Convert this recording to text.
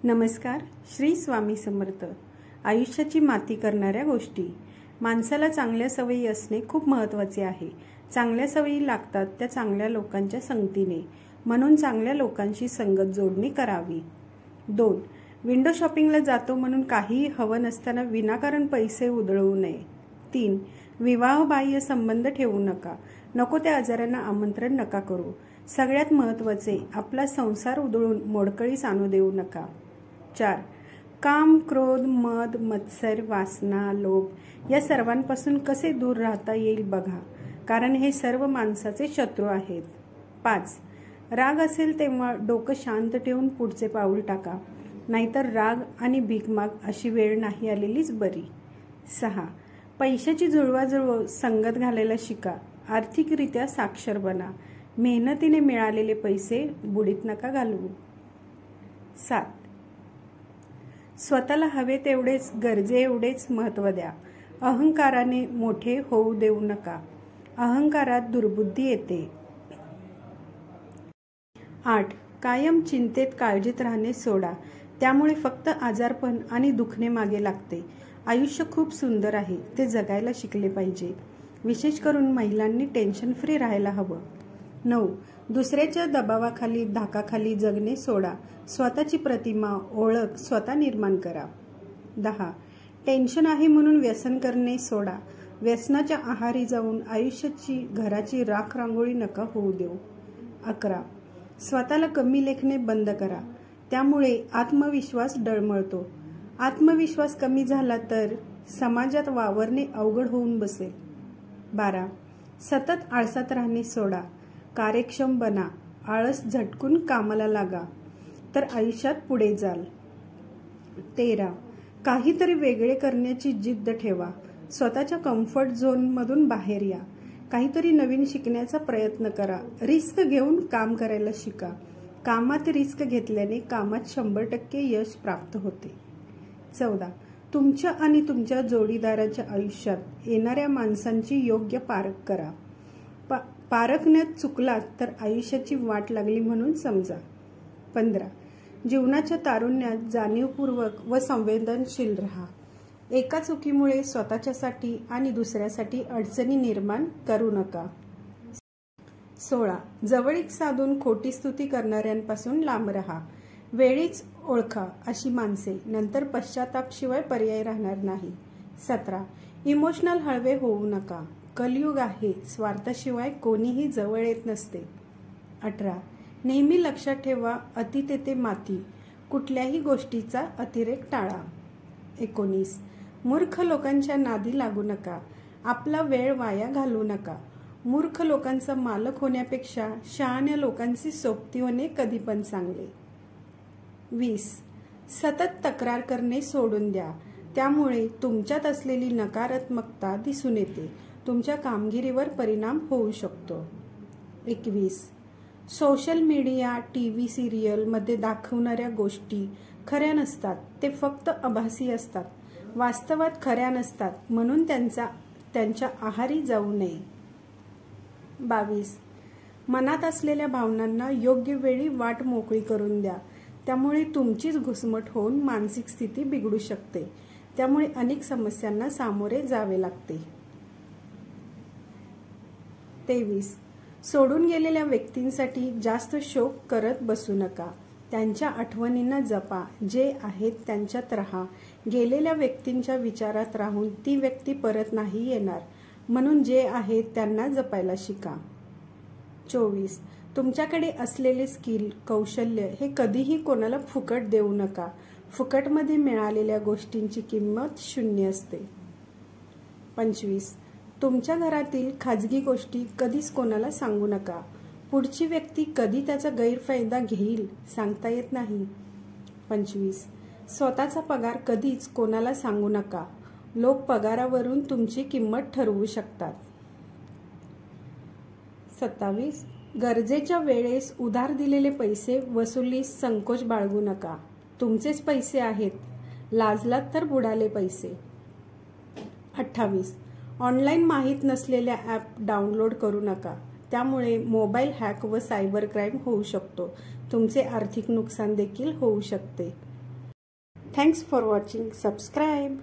नमस्कार. श्री स्वामी समर्थ. आयुष्याची माती करणाऱ्या गोष्टी. माणसाला चांगल्या सवयी असणे खूप महत्त्वाचे आहे. चांगल्या सवयी लागतात त्या चांगल्या लोकांच्या संगतीने, म्हणून चांगल्या लोकांशी संगत जोडणी करावी. 2. विंडो शॉपिंगला जातो म्हणून काहीही हवं नसताना विनाकारण पैसे उधळवू नये. 3. विवाहबाह्य संबंध ठेवू नका. नको त्या आजारांना आमंत्रण नका करू. सगळ्यात महत्त्वाचे, आपला संसार उधळून मोडकळीस आणू देऊ नका. 4. काम, क्रोध, मद, मत्सर, वासना, लोभ या सर्वांपासून कसे दूर राहता येईल बघा, कारण हे सर्व माणसाचे शत्रू आहेत. 5. राग असेल तेव्हा डोकं शांत ठेवून पुढचे पाऊल टाका, नाहीतर राग आणि भीकमाग अशी वेळ नाही आलेलीच बरी. 6. पैशाची जुळवाजुळव संगत घालायला शिका. आर्थिकरित्या साक्षर बना. मेहनतीने मिळालेले पैसे बुडीत नका घालवू. 7. स्वतःला हवे तेवढेच, गरजे एवढेच महत्त्व द्या. अहंकाराने मोठे होऊ देऊ नका. अहंकारात दुर्बुद्धी येते. 8. कायम चिंतेत, काळजीत राहणे सोडा. त्यामुळे फक्त आजारपण आणि दुखणे मागे लागते. आयुष्य खूप सुंदर आहे, ते जगायला शिकले पाहिजे. विशेष करून महिलांनी टेन्शन फ्री राहायला हवं. 9. दुसऱ्याच्या दबावाखाली, धाकाखाली जगणे सोडा. स्वतःची प्रतिमा, ओळख स्वतः निर्माण करा. 10. टेन्शन आहे म्हणून व्यसन करणे सोडा. व्यसनाच्या आहारी जाऊन आयुष्याची, घराची राख रांगोळी नका होऊ देऊ. 11. स्वतःला कमी लेखणे बंद करा. त्यामुळे आत्मविश्वास डळमळतो. आत्मविश्वास कमी झाला तर समाजात वावरणे अवघड होऊन बसेल. 12. सतत आळसात राहणे सोडा. कार्यक्षम बना. आळस झटकून कामाला लागा, तर आयुष्यात पुढे जाल. 13. काहीतरी वेगळे करण्याची जिद्द ठेवा. स्वतःच्या कम्फर्ट झोनमधून बाहेर या. काहीतरी नवीन शिकण्याचा प्रयत्न करा. रिस्क घेऊन काम करायला शिका. कामात रिस्क घेतल्याने कामात 100% यश प्राप्त होते. 14. तुमच्या आणि तुमच्या जोडीदाराच्या आयुष्यात येणाऱ्या माणसांची योग्य पारख करा. पारखण्यात चुकलात तर आयुष्याची वाट लागली म्हणून समजा. 15. जीवनाच्या तारुण्यात जाणीवपूर्वक व संवेदनशील राहा. एका चुकीमुळे स्वतःच्यासाठी आणि दुसऱ्यासाठी अडचणी निर्माण करू नका. 16. जवळीक साधून खोटी स्तुती करणाऱ्यांपासून लांब राहा. वेळीच ओळखा अशी माणसे, नंतर पश्चातापाशिवाय पर्याय राहणार नाही. 17. इमोशनल हळवे होऊ नका. कलियुग आहे, स्वार्थाशिवाय कोणीही जवळ येत नसते. 18. नेहमी लक्षात ठेवा, अति तेथे माती. कुठल्याही गोष्टीचा अतिरेक टाळा. 19. मूर्ख लोकांच्या नादी लागू नका. आपला वेळ वाया घालवू नका. मूर्ख लोकांचा मालक होण्यापेक्षा शहाण्या लोकांची सोबती होणे कधी पण चांगले. 20. सतत तक्रार करणे सोडून द्या. त्यामुळे तुमच्यात असलेली नकारात्मकता दिसून येते. तुमच्या कामगिरीवर परिणाम होऊ शकतो. 21. सोशल मीडिया, TV सिरियल मध्ये दाखवणाऱ्या गोष्टी खऱ्या नसतात. ते फक्त आभासी असतात, वास्तवात खऱ्या नसतात, म्हणून त्यांच्या आहारी जाऊ नये. 22. मनात असलेल्या भावनांना योग्य वेळी वाट मोकळी करून द्या. त्यामुळे तुमचीच घुसमट होऊन मानसिक स्थिती बिघडू शकते. त्यामुळे अनेक समस्यांना सामोरे जावे लागते. 23. सोडून गेलेल्या व्यक्तींसाठी जास्त शोक करत बसू नका. त्यांच्या आठवणींना जपा. जे आहेत त्यांच्यात राहा. गेलेल्या व्यक्तींच्या विचारात राहून ती व्यक्ती परत नाही येणार, म्हणून जे आहेत त्यांना जपायला शिका. 24. तुमच्याकडे असलेले स्किल, कौशल्य हे कधीही कोणाला फुकट देऊ नका. फुकटमध्ये मिळालेल्या गोष्टींची किंमत 0 असते. 25. तुमच्या घरातील खाजगी गोष्टी कधीच कोणाला सांगू नका. पुढची व्यक्ती कधी त्याचा गैरफायदा घेईल सांगता येत नाही. 25. स्वतःचा पगार कधीच कोणाला सांगू नका. लोक पगारावरून तुमची किंमत ठरवू शकतात. 27. गरजेच्या वेळेस उधार दिलेले पैसे वसुलीस संकोच बाळगू नका. तुमचेच पैसे आहेत, लाजलात तर बुडाले पैसे. 28. ऑनलाईन माहीत नसलेल्या ॲप डाउनलोड करू नका. त्यामुळे मोबाईल हॅक व सायबर क्राईम होऊ शकतो. तुमचे आर्थिक नुकसान देखील होऊ शकते. Thanks for watching. सबस्क्राईब.